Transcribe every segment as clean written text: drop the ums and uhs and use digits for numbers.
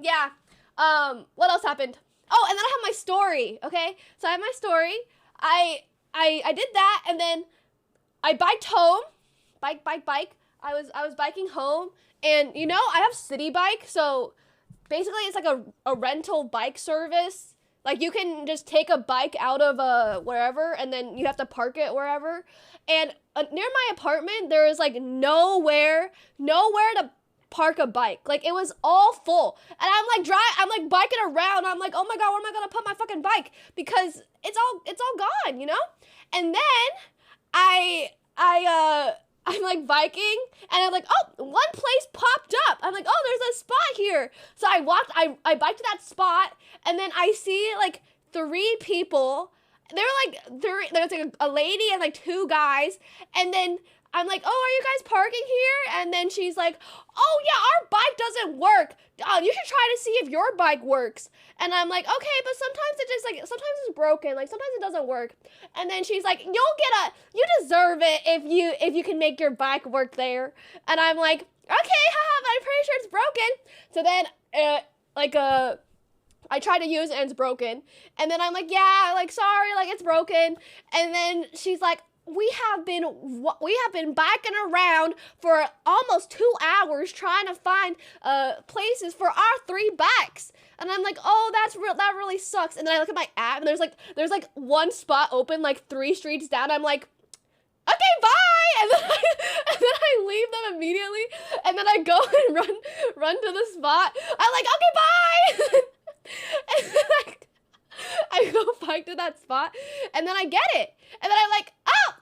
yeah. What else happened? Oh, and then I have my story. Okay, so I have my story. I did that, and then I biked home. Bike. I was biking home, and I have City Bike, so basically it's like a rental bike service. Like you can just take a bike out of wherever, and then you have to park it wherever. And near my apartment, there is like nowhere to park a bike. Like it was all full, and I'm like biking around. I'm like, oh my god, where am I gonna put my fucking bike? Because it's all gone. And then I'm like biking, and I'm like, oh, one place popped up. I'm like, oh, there's a spot here. So I biked to that spot, and then I see like three people. There's like a lady and like two guys, and then I'm like, oh, are you guys parking here? And then she's like, oh yeah, our bike doesn't work. You should try to see if your bike works. And I'm like, okay, but sometimes it's broken. Like sometimes it doesn't work. And then she's like, you deserve it if you can make your bike work there. And I'm like, okay, haha, but I'm pretty sure it's broken. So then, I try to use it and it's broken. And then I'm like, yeah, like sorry, like it's broken. And then she's like, we have been biking around for almost 2 hours trying to find places for our three bikes. And I'm like, oh, that really sucks. And then I look at my app, and there's like one spot open like 3 streets down. I'm like, okay, bye. And then I leave them immediately. And then I go and run to the spot. I'm like, okay, bye. And then I go back to that spot, and then I get it. And then I'm like, oh,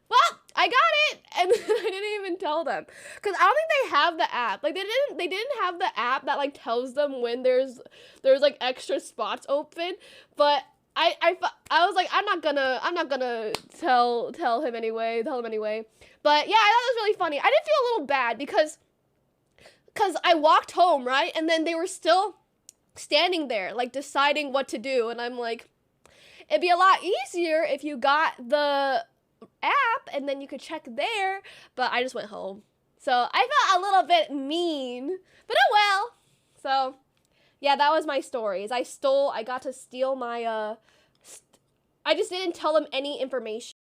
well, I got it. And then I didn't even tell them, because I don't think they have the app. Like they didn't have the app that like tells them when there's like extra spots open. But I was like, I'm not gonna tell him anyway. But yeah, I thought it was really funny. I did feel a little bad because I walked home, right, and then they were still standing there like deciding what to do, and I'm like, it'd be a lot easier if you got the app and then you could check there. But I just went home, so I felt a little bit mean, but oh well. So yeah, that was my stories. I got to steal my I just didn't tell them any information.